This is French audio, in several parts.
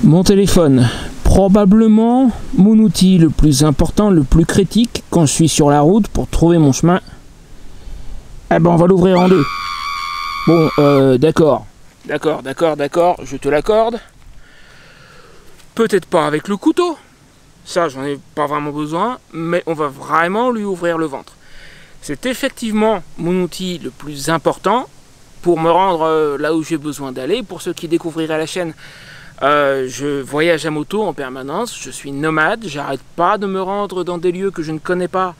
Mon téléphone, probablement mon outil le plus important, le plus critique quand je suis sur la route pour trouver mon chemin. Eh ben on va l'ouvrir en deux. Bon, d'accord, je te l'accorde. Peut-être pas avec le couteau, ça j'en ai pas vraiment besoin, mais on va vraiment lui ouvrir le ventre. C'est effectivement mon outil le plus important pour me rendre là où j'ai besoin d'aller. Pour ceux qui découvriraient la chaîne, je voyage à moto en permanence, je suis nomade, j'arrête pas de me rendre dans des lieux que je ne connais pas,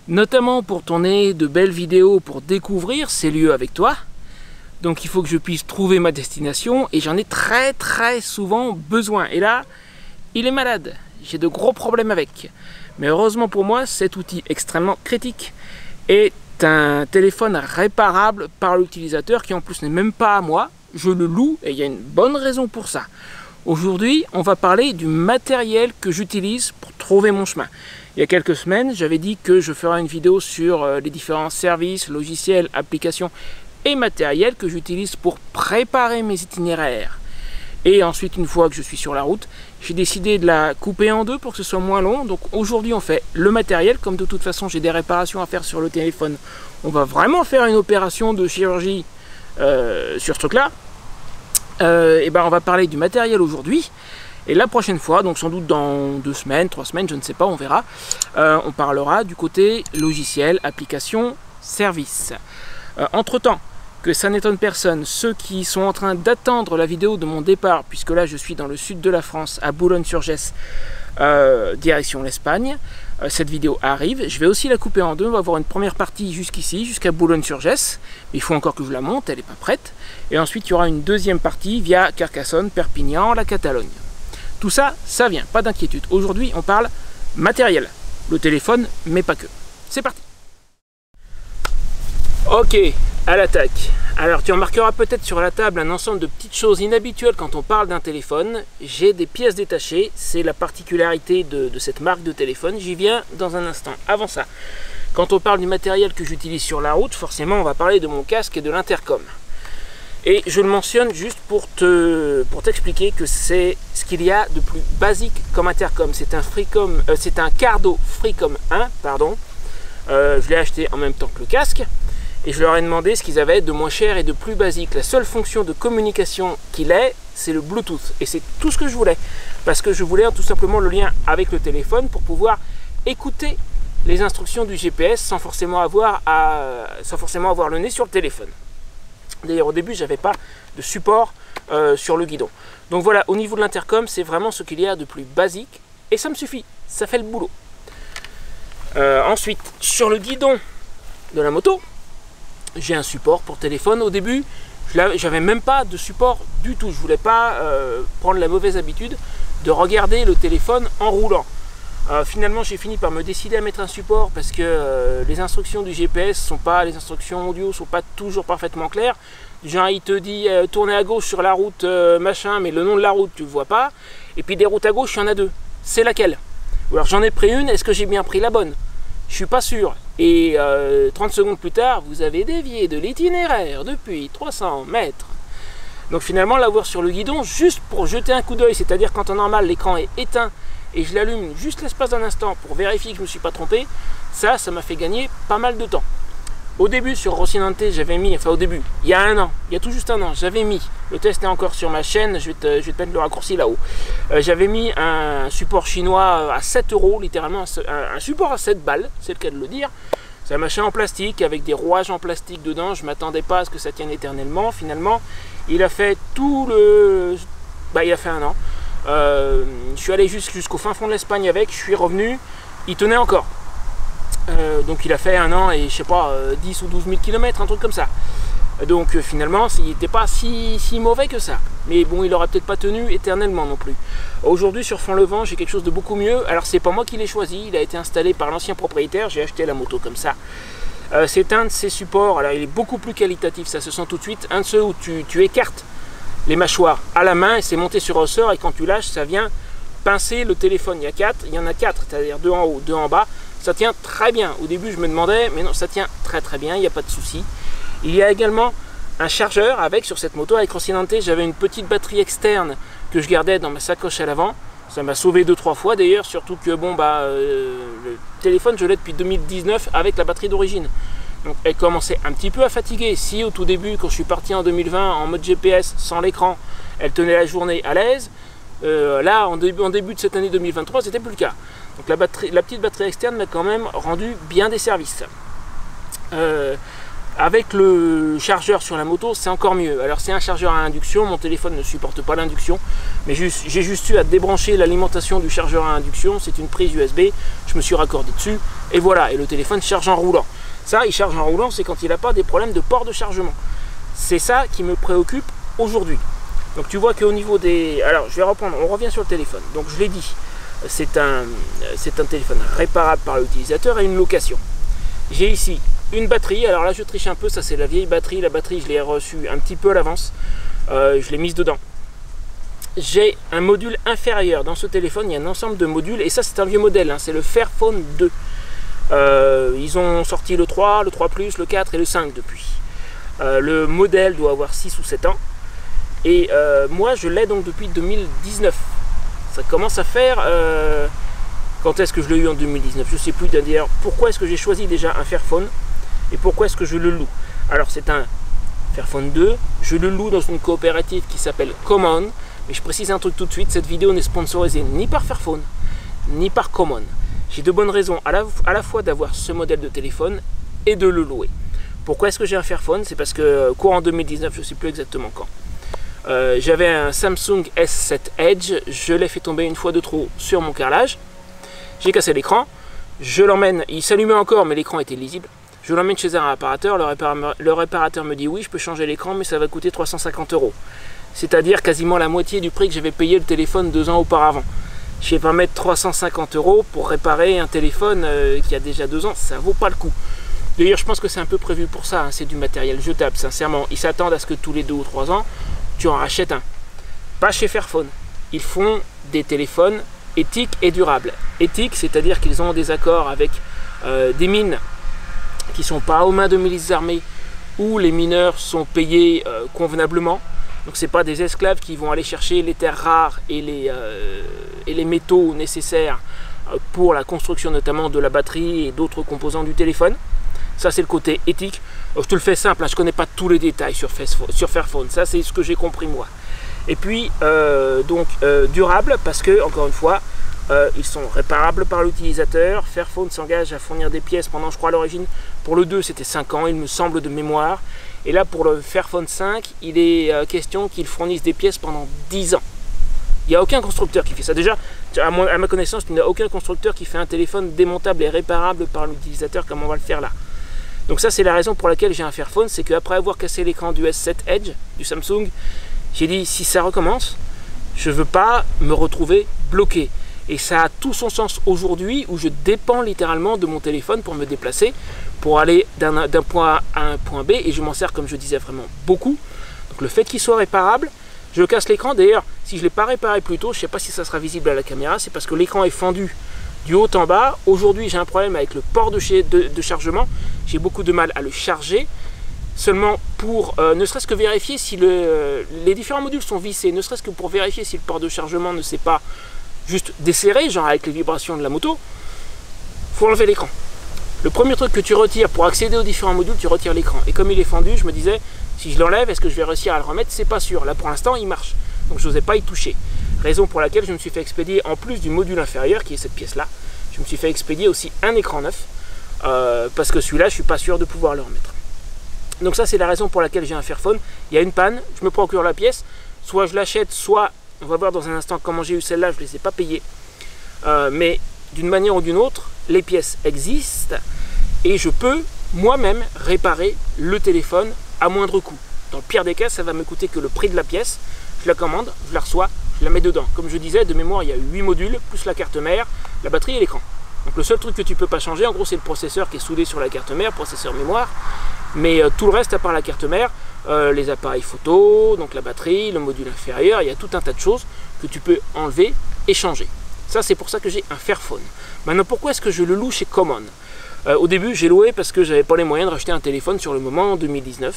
notamment pour tourner de belles vidéos, pour découvrir ces lieux avec toi. Donc il faut que je puisse trouver ma destination et j'en ai très souvent besoin. Et là, il est malade, j'ai de gros problèmes avec. Mais heureusement pour moi, cet outil extrêmement critique est un téléphone réparable par l'utilisateur qui en plus n'est même pas à moi. Je le loue et il y a une bonne raison pour ça. Aujourd'hui, on va parler du matériel que j'utilise pour trouver mon chemin. Il y a quelques semaines, j'avais dit que je ferais une vidéo sur les différents services, logiciels, applications et matériel que j'utilise pour préparer mes itinéraires. Et ensuite, une fois que je suis sur la route, j'ai décidé de la couper en deux pour que ce soit moins long. Donc aujourd'hui, on fait le matériel. Comme de toute façon, j'ai des réparations à faire sur le téléphone, on va vraiment faire une opération de chirurgie sur ce truc-là. Et ben on va parler du matériel aujourd'hui. Et la prochaine fois, donc sans doute dans 2 semaines, 3 semaines, je ne sais pas, on verra. On parlera du côté logiciel, application, service. Entre-temps, que ça n'étonne personne, ceux qui sont en train d'attendre la vidéo de mon départ, puisque là je suis dans le sud de la France, à Boulogne-sur-Gesse, direction l'Espagne, cette vidéo arrive, je vais aussi la couper en deux, on va avoir une première partie jusqu'ici, jusqu'à Boulogne-sur-Gesse, mais il faut encore que je la monte, elle n'est pas prête, et ensuite il y aura une deuxième partie via Carcassonne, Perpignan, la Catalogne. Tout ça, ça vient, pas d'inquiétude. Aujourd'hui on parle matériel, le téléphone, mais pas que. C'est parti. Ok, à l'attaque. Alors tu remarqueras peut-être sur la table un ensemble de petites choses inhabituelles quand on parle d'un téléphone. J'ai des pièces détachées, c'est la particularité de cette marque de téléphone. J'y viens dans un instant. Avant ça, quand on parle du matériel que j'utilise sur la route, forcément on va parler de mon casque et de l'intercom. Et je le mentionne juste pour t'expliquer que c'est ce qu'il y a de plus basique comme intercom. C'est un Cardo Freecom 1, pardon. Je l'ai acheté en même temps que le casque. Et je leur ai demandé ce qu'ils avaient de moins cher et de plus basique. La seule fonction de communication qu'il ait, c'est le Bluetooth. Et c'est tout ce que je voulais. Parce que je voulais tout simplement le lien avec le téléphone pour pouvoir écouter les instructions du GPS sans forcément avoir le nez sur le téléphone. D'ailleurs, au début, je n'avais pas de support sur le guidon. Donc voilà, au niveau de l'intercom, c'est vraiment ce qu'il y a de plus basique. Et ça me suffit, ça fait le boulot. Ensuite, sur le guidon de la moto, j'ai un support pour téléphone. Au début, j'avais même pas de support du tout. Je voulais pas prendre la mauvaise habitude de regarder le téléphone en roulant. Finalement, j'ai fini par me décider à mettre un support parce que les instructions du GPS les instructions audio sont pas toujours parfaitement claires. Genre, il te dit tournez à gauche sur la route machin, mais le nom de la route tu le vois pas. Et puis des routes à gauche, il y en a 2. C'est laquelle? Ou alors j'en ai pris une. Est-ce que j'ai bien pris la bonne? Je suis pas sûr. Et 30 secondes plus tard, vous avez dévié de l'itinéraire depuis 300 mètres. Donc finalement, l'avoir sur le guidon, juste pour jeter un coup d'œil, c'est-à-dire quand en normal, l'écran est éteint et je l'allume juste l'espace d'un instant pour vérifier que je ne me suis pas trompé, ça m'a fait gagner pas mal de temps. Au début, sur Rocinante, j'avais mis, enfin au début, il y a un an, il y a tout juste un an, j'avais mis, le test est encore sur ma chaîne, je vais te mettre le raccourci là-haut, j'avais mis un support chinois à 7 €, littéralement un support à 7 balles, c'est le cas de le dire. C'est un machin en plastique, avec des rouages en plastique dedans, je ne m'attendais pas à ce que ça tienne éternellement, finalement, il a fait il a fait un an. Je suis allé jusqu'au fin fond de l'Espagne avec, je suis revenu, il tenait encore. Donc il a fait un an et je sais pas 10 ou 12 000 km, un truc comme ça. Donc finalement il n'était pas si mauvais que ça. Mais bon, il aurait peut-être pas tenu éternellement non plus. Aujourd'hui sur Fond le Vent, j'ai quelque chose de beaucoup mieux. Alors c'est pas moi qui l'ai choisi, il a été installé par l'ancien propriétaire, j'ai acheté la moto comme ça. C'est un de ces supports, alors il est beaucoup plus qualitatif, ça se sent tout de suite. Un de ceux où tu écartes les mâchoires à la main et c'est monté sur ressort et quand tu lâches, ça vient pincer le téléphone. Il y en a 4, c'est-à-dire 2 en haut, 2 en bas. Ça tient très bien. Au début, je me demandais, mais non, ça tient très bien, il n'y a pas de souci. Il y a également un chargeur avec sur cette moto. Avec Rocinante, j'avais une petite batterie externe que je gardais dans ma sacoche à l'avant. Ça m'a sauvé 2-3 fois d'ailleurs, surtout que bon le téléphone je l'ai depuis 2019 avec la batterie d'origine. Donc elle commençait un petit peu à fatiguer. Si au tout début, quand je suis parti en 2020 en mode GPS sans l'écran, elle tenait la journée à l'aise, là en début de cette année 2023, c'était plus le cas. Donc la petite batterie externe m'a quand même rendu bien des services. Avec le chargeur sur la moto, c'est encore mieux. Alors c'est un chargeur à induction, mon téléphone ne supporte pas l'induction, mais j'ai juste eu à débrancher l'alimentation du chargeur à induction, c'est une prise USB, je me suis raccordé dessus, et voilà, et le téléphone charge en roulant. Ça, il charge en roulant, c'est quand il n'a pas des problèmes de port de chargement. C'est ça qui me préoccupe aujourd'hui. Donc tu vois qu'au niveau des... Alors je vais reprendre, on revient sur le téléphone. Donc je l'ai dit, c'est un téléphone réparable par l'utilisateur et une location. J'ai ici une batterie, alors là je triche un peu, ça c'est la vieille batterie, la batterie je l'ai reçue un petit peu à l'avance, je l'ai mise dedans. J'ai un module inférieur dans ce téléphone, il y a un ensemble de modules, et ça c'est un vieux modèle, hein, c'est le Fairphone 2. Ils ont sorti le 3, le 3 Plus, le 4 et le 5 depuis. Le modèle doit avoir 6 ou 7 ans, et moi je l'ai donc depuis 2019. Ça commence à faire... Quand est-ce que je l'ai eu en 2019? Je ne sais plus d'ailleurs pourquoi est-ce que j'ai choisi déjà un Fairphone et pourquoi est-ce que je le loue. Alors c'est un Fairphone 2, je le loue dans une coopérative qui s'appelle Common, mais je précise un truc tout de suite, cette vidéo n'est sponsorisée ni par Fairphone, ni par Common. J'ai de bonnes raisons à la fois d'avoir ce modèle de téléphone et de le louer. Pourquoi est-ce que j'ai un Fairphone? C'est parce que courant 2019, je ne sais plus exactement quand, j'avais un Samsung S7 Edge, je l'ai fait tomber une fois de trop sur mon carrelage. J'ai cassé l'écran, je l'emmène, il s'allumait encore mais l'écran était lisible. Je l'emmène chez un réparateur, le réparateur me dit oui je peux changer l'écran mais ça va coûter 350 €. C'est-à-dire quasiment la moitié du prix que j'avais payé le téléphone 2 ans auparavant. Je ne vais pas mettre 350 € pour réparer un téléphone qui a déjà 2 ans, ça vaut pas le coup. D'ailleurs je pense que c'est un peu prévu pour ça, hein, c'est du matériel jetable, sincèrement. Ils s'attendent à ce que tous les 2 ou 3 ans, tu en rachètes un. Pas chez Fairphone, ils font des téléphones éthique et durable. Éthique, c'est-à-dire qu'ils ont des accords avec des mines qui ne sont pas aux mains de milices armées, où les mineurs sont payés convenablement. Donc c'est pas des esclaves qui vont aller chercher les terres rares et les métaux nécessaires pour la construction notamment de la batterie et d'autres composants du téléphone. Ça c'est le côté éthique. Je te le fais simple, hein, je ne connais pas tous les détails sur Fairphone, ça c'est ce que j'ai compris moi. Et puis durable parce que encore une fois ils sont réparables par l'utilisateur. Fairphone s'engage à fournir des pièces pendant, je crois à l'origine pour le 2 c'était 5 ans il me semble de mémoire, et là pour le Fairphone 5 il est question qu'ils fournissent des pièces pendant 10 ans. Il n'y a aucun constructeur qui fait ça. Déjà à ma connaissance il n'y a aucun constructeur qui fait un téléphone démontable et réparable par l'utilisateur comme on va le faire là. Donc ça c'est la raison pour laquelle j'ai un Fairphone, c'est qu'après avoir cassé l'écran du S7 Edge du Samsung, j'ai dit si ça recommence, je ne veux pas me retrouver bloqué. Et ça a tout son sens aujourd'hui où je dépends littéralement de mon téléphone pour me déplacer, pour aller d'un point A à un point B, et je m'en sers comme je disais vraiment beaucoup. Donc le fait qu'il soit réparable, je casse l'écran. D'ailleurs, si je ne l'ai pas réparé plus tôt, je ne sais pas si ça sera visible à la caméra, c'est parce que l'écran est fendu du haut en bas. Aujourd'hui j'ai un problème avec le port de chargement, j'ai beaucoup de mal à le charger. Seulement pour ne serait-ce que vérifier si les différents modules sont vissés, ne serait-ce que pour vérifier si le port de chargement ne s'est pas juste desserré, genre avec les vibrations de la moto, il faut enlever l'écran. Le premier truc que tu retires pour accéder aux différents modules, tu retires l'écran. Et comme il est fendu, je me disais, si je l'enlève, est-ce que je vais réussir à le remettre? C'est pas sûr. Là pour l'instant, il marche. Donc je n'osais pas y toucher. Raison pour laquelle je me suis fait expédier, en plus du module inférieur, qui est cette pièce-là, je me suis fait expédier aussi un écran neuf, parce que celui-là, je suis pas sûr de pouvoir le remettre. Donc ça c'est la raison pour laquelle j'ai un Fairphone. Il y a une panne, je me procure la pièce, soit je l'achète, soit on va voir dans un instant comment j'ai eu celle-là, je ne les ai pas payées. Mais d'une manière ou d'une autre, les pièces existent et je peux moi-même réparer le téléphone à moindre coût. Dans le pire des cas, ça va me coûter que le prix de la pièce. Je la commande, je la reçois, je la mets dedans. Comme je disais, de mémoire, il y a 8 modules, plus la carte mère, la batterie et l'écran. Donc le seul truc que tu ne peux pas changer, en gros, c'est le processeur qui est soudé sur la carte mère, processeur mémoire. Mais tout le reste, à part la carte mère, les appareils photo, donc la batterie, le module inférieur, il y a tout un tas de choses que tu peux enlever et changer. Ça, c'est pour ça que j'ai un Fairphone. Maintenant, pourquoi est-ce que je le loue chez Common? Au début, j'ai loué parce que j'avais pas les moyens de racheter un téléphone sur le moment en 2019.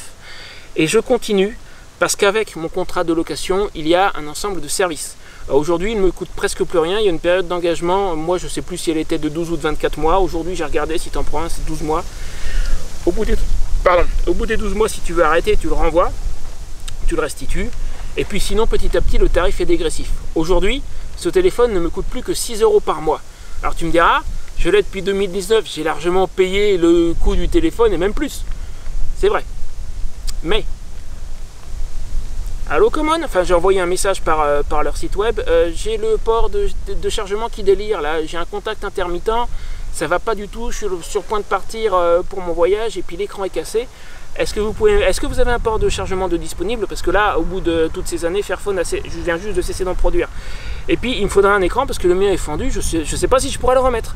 Et je continue Parce qu'avec mon contrat de location, il y a un ensemble de services. Aujourd'hui, il ne me coûte presque plus rien. Il y a une période d'engagement. Moi, je ne sais plus si elle était de 12 ou de 24 mois. Aujourd'hui, j'ai regardé, si tu en prends un, c'est 12 mois. Au bout des 12 mois, si tu veux arrêter, tu le renvoies, tu le restitues. Et puis sinon, petit à petit, le tarif est dégressif. Aujourd'hui, ce téléphone ne me coûte plus que 6 € par mois. Alors tu me diras, je l'ai depuis 2019, j'ai largement payé le coût du téléphone et même plus. C'est vrai. Mais, Allo Common, enfin j'ai envoyé un message par leur site web, j'ai le port de chargement qui délire, là, j'ai un contact intermittent, ça va pas du tout, je suis sur le point de partir pour mon voyage et puis l'écran est cassé. Est-ce que vous avez un port de chargement de disponible? Parce que là, au bout de toutes ces années, Fairphone, je viens juste de cesser d'en produire. Et puis, il me faudra un écran parce que le mien est fendu, je sais pas si je pourrais le remettre.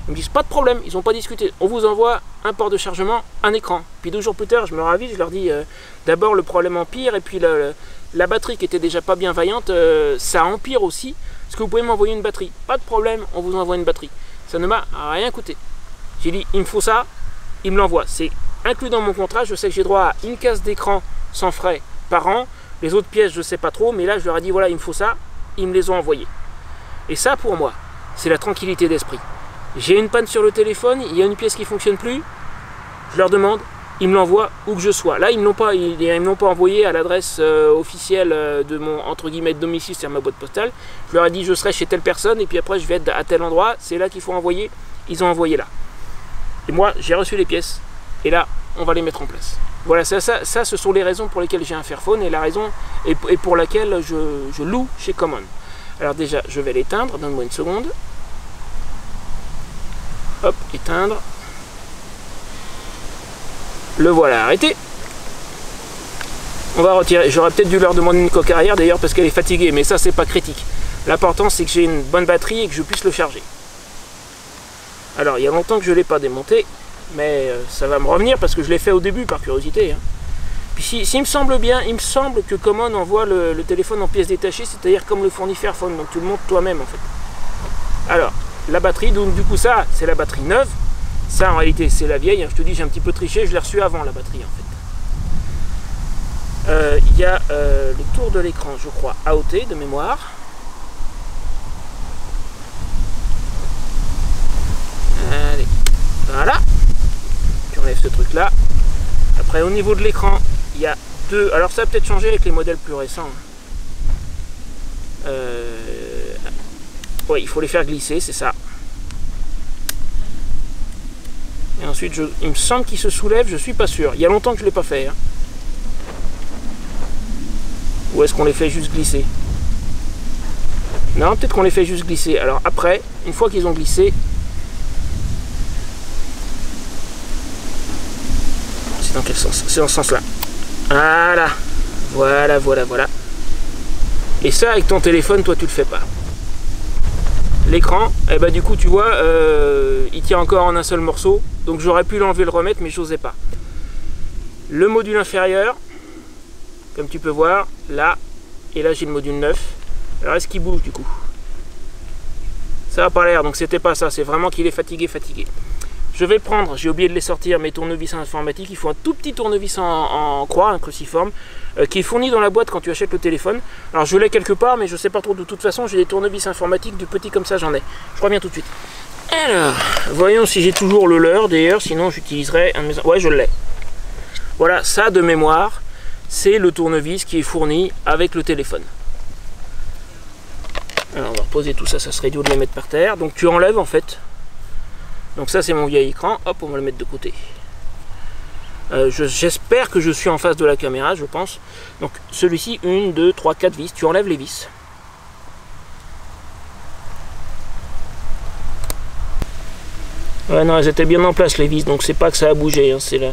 Ils me disent, pas de problème, ils n'ont pas discuté. On vous envoie un port de chargement, un écran. Puis 2 jours plus tard, je me ravise, je leur dis, d'abord le problème empire, et puis la batterie qui était déjà pas bien vaillante, ça empire aussi. Est-ce que vous pouvez m'envoyer une batterie? Pas de problème, on vous envoie une batterie. Ça ne m'a rien coûté. J'ai dit, il me faut ça, il me l'envoie. C'est inclus dans mon contrat, je sais que j'ai droit à une case d'écran sans frais par an. Les autres pièces, je ne sais pas trop, mais là, je leur ai dit, voilà, il me faut ça, ils me les ont envoyés. Et ça, pour moi, c'est la tranquillité d'esprit. J'ai une panne sur le téléphone, il y a une pièce qui ne fonctionne plus, je leur demande, ils me l'envoient où que je sois. Là, ils ne me l'ont pas envoyé à l'adresse officielle de mon, entre guillemets, domicile, c'est-à-dire ma boîte postale. Je leur ai dit, je serai chez telle personne, et puis après, je vais être à tel endroit, c'est là qu'il faut envoyer. Ils ont envoyé là. Et moi, j'ai reçu les pièces, et là, on va les mettre en place. Voilà, ça ce sont les raisons pour lesquelles j'ai un Fairphone, et la raison et pour laquelle je loue chez Common. Alors déjà, je vais l'éteindre, donne-moi une seconde. Hop, éteindre. Le voilà arrêté. On va retirer. J'aurais peut-être dû leur demander une coque arrière d'ailleurs parce qu'elle est fatiguée, mais ça c'est pas critique. L'important c'est que j'ai une bonne batterie et que je puisse le charger. Alors il y a longtemps que je ne l'ai pas démonté, mais ça va me revenir parce que je l'ai fait au début par curiosité. Hein. Puis s'il me semble bien, il me semble que Common envoie le téléphone en pièces détachées, c'est-à-dire comme le fournit Fairphone, donc tu le montes toi-même en fait. Alors, la batterie, donc du coup ça, c'est la batterie neuve. Ça en réalité c'est la vieille, hein. Je te dis j'ai un petit peu triché, je l'ai reçu avant la batterie en fait. Il y a le tour de l'écran, je crois, AOT de mémoire. Allez, voilà. Tu enlèves ce truc là. Après au niveau de l'écran, il y a deux. Alors ça a peut-être changé avec les modèles plus récents. Ouais, il faut les faire glisser, c'est ça. Et ensuite, il me semble qu'il se soulève, je suis pas sûr. Il y a longtemps que je ne l'ai pas fait. Hein. Ou est-ce qu'on les fait juste glisser? Non, peut-être qu'on les fait juste glisser. Alors après, une fois qu'ils ont glissé, c'est dans quel sens? C'est dans ce sens-là. Voilà. Voilà. Et ça, avec ton téléphone, toi, tu le fais pas. L'écran, eh ben, du coup, tu vois, il tient encore en un seul morceau. Donc j'aurais pu l'enlever, le remettre, mais j'osais pas. Le module inférieur, comme tu peux voir, là, et là j'ai le module 9. Alors est-ce qu'il bouge du coup? Ça n'a pas l'air, donc c'était pas ça, c'est vraiment qu'il est fatigué. Je vais prendre, j'ai oublié de les sortir, mes tournevis informatiques. Il faut un tout petit tournevis en croix, un cruciforme, qui est fourni dans la boîte quand tu achètes le téléphone. Alors je l'ai quelque part, mais je sais pas trop. De toute façon, j'ai des tournevis informatiques, du petit comme ça, j'en ai. Je reviens tout de suite. Alors, voyons si j'ai toujours le leur, d'ailleurs, sinon j'utiliserai un de mes... Ouais, je l'ai. Voilà, ça de mémoire, c'est le tournevis qui est fourni avec le téléphone. Alors on va reposer tout ça, ça serait idiot de le mettre par terre. Donc tu enlèves en fait. Donc ça c'est mon vieil écran, hop, on va le mettre de côté. J'espère que je suis en face de la caméra, je pense. Donc celui-ci, 1, 2, 3, 4 vis, tu enlèves les vis. Ouais, non, elles étaient bien en place les vis, donc c'est pas que ça a bougé. Hein, c'est là.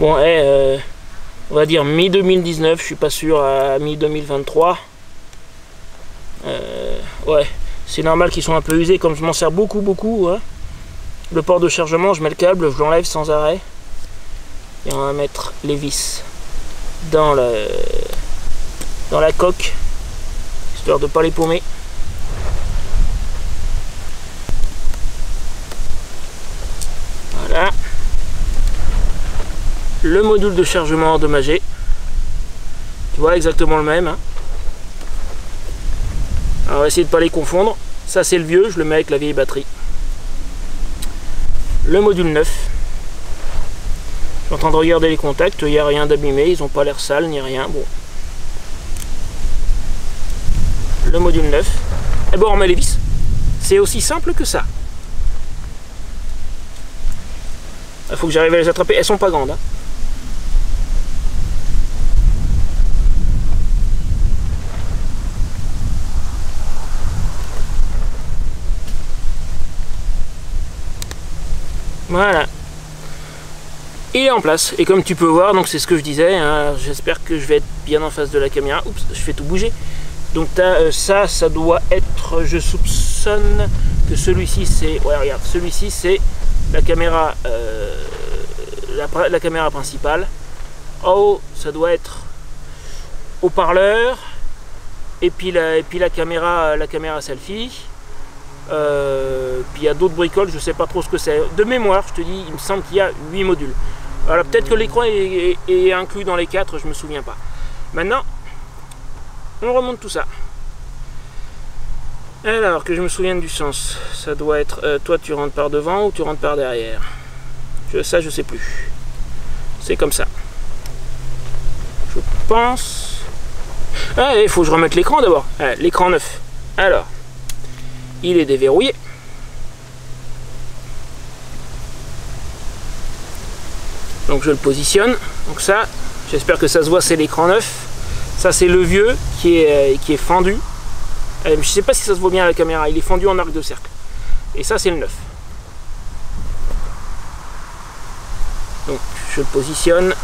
Bon, on va dire mi-2019, je suis pas sûr à mi-2023. Ouais, c'est normal qu'ils sont un peu usés, comme je m'en sers beaucoup. Hein. Le port de chargement, je mets le câble, je l'enlève sans arrêt. Et on va mettre les vis dans la coque, histoire de ne pas les paumer. Voilà. Le module de chargement endommagé. Tu vois, exactement le même. Hein. Alors, on va essayer de ne pas les confondre. Ça, c'est le vieux, je le mets avec la vieille batterie. Le module 9. Je suis en train de regarder les contacts, il n'y a rien d'abîmé, ils n'ont pas l'air sales ni rien. Bon. Le module 9. Et bon, on remet les vis. C'est aussi simple que ça. Il faut que j'arrive à les attraper. Elles sont pas grandes. Hein. Voilà. Il est en place. Et comme tu peux voir, donc c'est ce que je disais, hein, j'espère que je vais être bien en face de la caméra. Oups, je fais tout bouger. Donc ça doit être, je soupçonne que celui-ci c'est, ouais regarde, celui-ci c'est la caméra, la caméra principale. Oh, ça doit être haut-parleur et puis la caméra selfie. Puis il y a d'autres bricoles, je sais pas trop ce que c'est. De mémoire, je te dis, il me semble qu'il y a 8 modules. Alors peut-être que l'écran est inclus dans les 4, je me souviens pas. Maintenant, on remonte tout ça. Alors que je me souvienne du sens, ça doit être toi tu rentres par devant ou tu rentres par derrière. Ça je sais plus. C'est comme ça. Je pense. Ah, il faut que je remette l'écran d'abord. Ah, l'écran neuf. Alors, il est déverrouillé. Donc je le positionne. Donc ça, j'espère que ça se voit, c'est l'écran neuf. Ça c'est le vieux qui est fendu. Je ne sais pas si ça se voit bien à la caméra, il est fendu en arc de cercle. Et ça c'est le neuf. Donc je le positionne.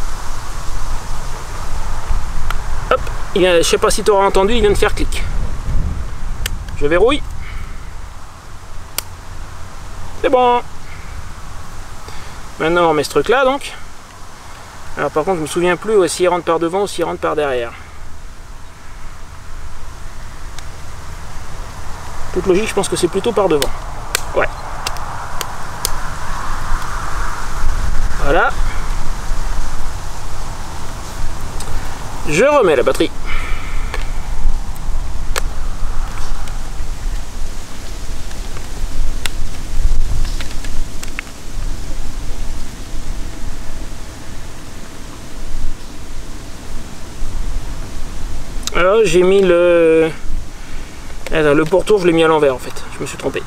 Hop, je ne sais pas si tu auras entendu, il vient de faire clic. Je verrouille. C'est bon. Maintenant on remet ce truc là donc. Alors par contre je me souviens plus s'il rentre par devant ou s'il rentre par derrière. Toute logique, je pense que c'est plutôt par devant. Ouais. Voilà. Je remets la batterie. Alors j'ai mis le pourtour, je l'ai mis à l'envers en fait, je me suis trompé.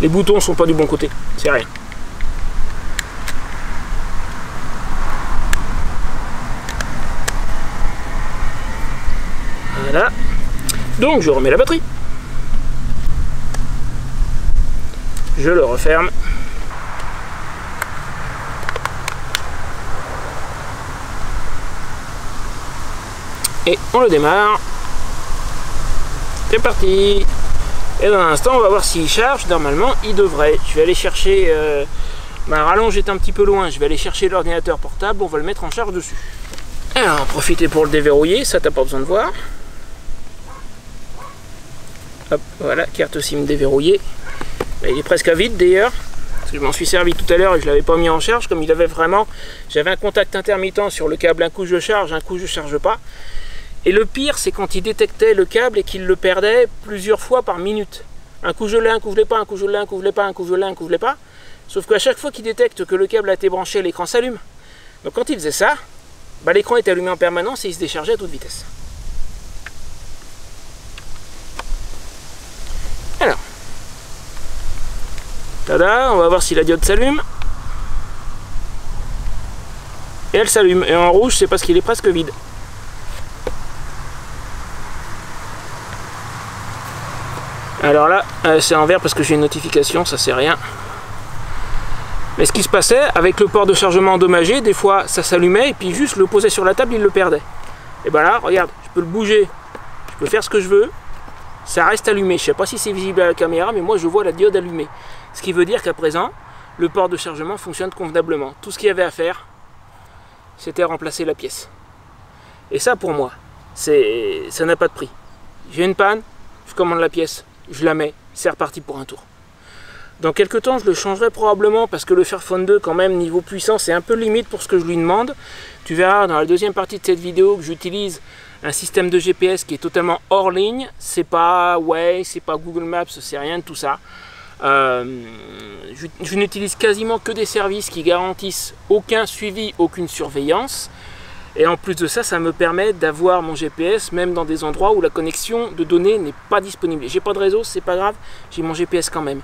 Les boutons sont pas du bon côté, c'est rien. Voilà. Donc je remets la batterie. Je le referme. Et on le démarre. C'est parti. Et dans un instant on va voir s'il charge. Normalement il devrait. Je vais aller chercher ma rallonge est un petit peu loin. Je vais aller chercher l'ordinateur portable. On va le mettre en charge dessus. Alors profitez pour le déverrouiller. Ça t'as pas besoin de voir. Hop, voilà, carte SIM déverrouillée. Il est presque à vide d'ailleurs. Je m'en suis servi tout à l'heure et je l'avais pas mis en charge. Comme il avait vraiment, j'avais un contact intermittent sur le câble. Un coup je charge, un coup je charge pas. Et le pire, c'est quand il détectait le câble et qu'il le perdait plusieurs fois par minute. Un coup je l'ai, un coup je l'ai pas, un coup je l'ai, un coup je l'ai pas, un coup je l'ai, un coup je l'ai pas. Sauf qu'à chaque fois qu'il détecte que le câble a été branché, l'écran s'allume. Donc quand il faisait ça, bah, l'écran était allumé en permanence et il se déchargeait à toute vitesse. Alors, tada, on va voir si la diode s'allume. Et elle s'allume. Et en rouge, c'est parce qu'il est presque vide. Alors là, c'est en vert parce que j'ai une notification, ça c'est rien. Mais ce qui se passait, avec le port de chargement endommagé, des fois ça s'allumait et puis juste le posait sur la table, il le perdait. Et ben là, regarde, je peux le bouger, je peux faire ce que je veux, ça reste allumé. Je sais pas si c'est visible à la caméra, mais moi je vois la diode allumée. Ce qui veut dire qu'à présent, le port de chargement fonctionne convenablement. Tout ce qu'il y avait à faire, c'était remplacer la pièce. Et ça pour moi, ça n'a pas de prix. J'ai une panne, je commande la pièce. Je la mets, c'est reparti pour un tour. Dans quelques temps, je le changerai probablement parce que le Fairphone 2, quand même, niveau puissance, c'est un peu limite pour ce que je lui demande. Tu verras dans la deuxième partie de cette vidéo que j'utilise un système de GPS qui est totalement hors ligne. C'est pas Waze, c'est pas Google Maps, c'est rien de tout ça. Je n'utilise quasiment que des services qui garantissent aucun suivi, aucune surveillance. Et en plus de ça, ça me permet d'avoir mon GPS même dans des endroits où la connexion de données n'est pas disponible. J'ai pas de réseau, c'est pas grave, j'ai mon GPS quand même.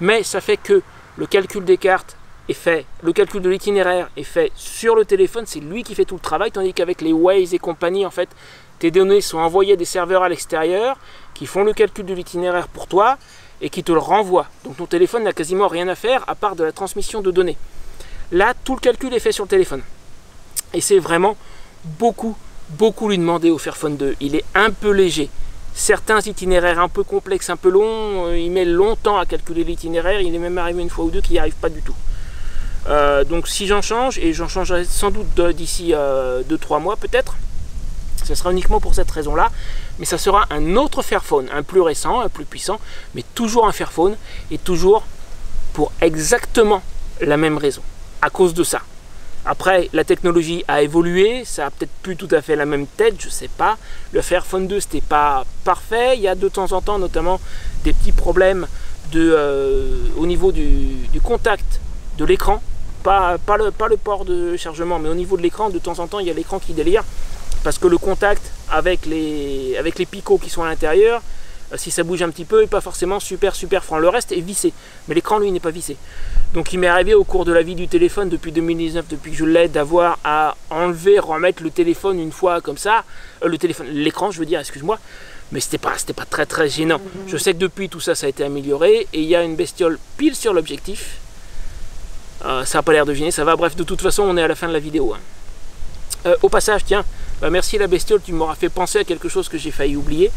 Mais ça fait que le calcul des cartes est fait, le calcul de l'itinéraire est fait sur le téléphone, c'est lui qui fait tout le travail, tandis qu'avec les Waze et compagnie, en fait, tes données sont envoyées à des serveurs à l'extérieur qui font le calcul de l'itinéraire pour toi et qui te le renvoient. Donc ton téléphone n'a quasiment rien à faire à part de la transmission de données. Là, tout le calcul est fait sur le téléphone. Et c'est vraiment beaucoup lui demander au Fairphone 2. Il est un peu léger. Certains itinéraires un peu complexes, un peu longs, il met longtemps à calculer l'itinéraire. Il est même arrivé une fois ou deux qu'il n'y arrive pas du tout. Donc si j'en change, et j'en changerai sans doute d'ici 2-3 mois peut-être, ce sera uniquement pour cette raison-là. Mais ça sera un autre Fairphone, un plus récent, un plus puissant, mais toujours un Fairphone, et toujours pour exactement la même raison, à cause de ça. Après, la technologie a évolué, ça a peut-être plus tout à fait la même tête, je sais pas. Le Fairphone 2, c'était pas parfait. Il y a de temps en temps, notamment, des petits problèmes au niveau du contact de l'écran. Pas le port de chargement, mais au niveau de l'écran, de temps en temps, il y a l'écran qui délire. Parce que le contact avec les picots qui sont à l'intérieur, si ça bouge un petit peu, n'est pas forcément super franc. Le reste est vissé, mais l'écran, lui, n'est pas vissé. Donc il m'est arrivé au cours de la vie du téléphone depuis 2019, depuis que je l'ai, d'avoir à enlever, remettre le téléphone une fois comme ça, l'écran je veux dire, excuse-moi, mais c'était pas très gênant. Je sais que depuis tout ça, ça a été amélioré, et il y a une bestiole pile sur l'objectif. Ça n'a pas l'air de gêner, ça va, bref, de toute façon on est à la fin de la vidéo. Au passage, tiens, merci la bestiole, tu m'auras fait penser à quelque chose que j'ai failli oublier.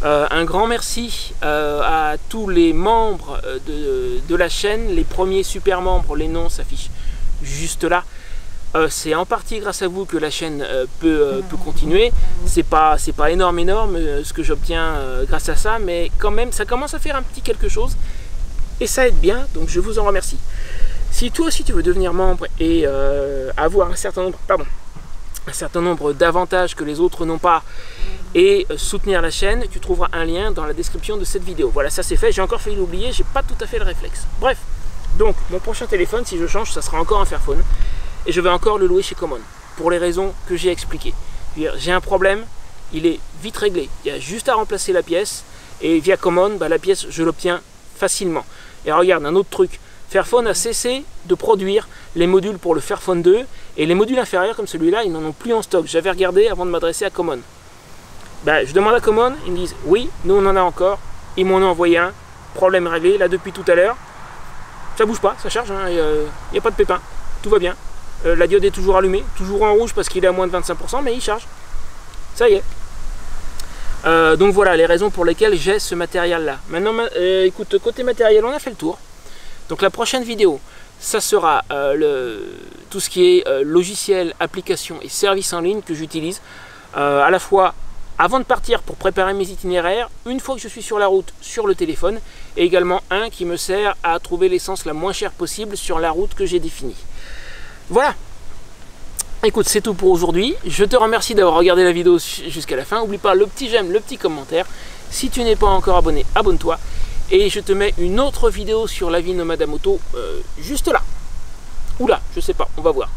Un grand merci à tous les membres de la chaîne, les premiers super membres, les noms s'affichent juste là. C'est en partie grâce à vous que la chaîne peut continuer. C'est pas énorme ce que j'obtiens grâce à ça, mais quand même ça commence à faire un petit quelque chose et ça aide bien, donc je vous en remercie. Si toi aussi tu veux devenir membre et avoir un certain nombre d'avantages que les autres n'ont pas et soutenir la chaîne, tu trouveras un lien dans la description de cette vidéo. Voilà, ça c'est fait, j'ai encore failli l'oublier, j'ai pas tout à fait le réflexe. Bref, donc mon prochain téléphone, si je change, ça sera encore un Fairphone et je vais encore le louer chez Common pour les raisons que j'ai expliquées. J'ai un problème, il est vite réglé, il y a juste à remplacer la pièce et via Common, la pièce je l'obtiens facilement. Et regarde, un autre truc, Fairphone a cessé de produire les modules pour le Fairphone 2 et les modules inférieurs comme celui-là, ils n'en ont plus en stock. J'avais regardé avant de m'adresser à Common. Je demande à Common, ils me disent oui, nous on en a encore. Ils m'en ont envoyé un, problème réglé, là depuis tout à l'heure. Ça bouge pas, ça charge, il n'y a pas de pépin, tout va bien. La diode est toujours allumée, toujours en rouge parce qu'il est à moins de 25%, mais il charge. Ça y est. Donc voilà les raisons pour lesquelles j'ai ce matériel-là. Maintenant, écoute, côté matériel, on a fait le tour. Donc la prochaine vidéo, ça sera tout ce qui est logiciel, application et services en ligne que j'utilise à la fois avant de partir pour préparer mes itinéraires, une fois que je suis sur la route sur le téléphone, et également un qui me sert à trouver l'essence la moins chère possible sur la route que j'ai définie. Voilà. Écoute, c'est tout pour aujourd'hui. Je te remercie d'avoir regardé la vidéo jusqu'à la fin. N'oublie pas le petit j'aime, le petit commentaire. Si tu n'es pas encore abonné, abonne-toi. Et je te mets une autre vidéo sur la vie nomade à moto juste là. Ou là, je sais pas, on va voir.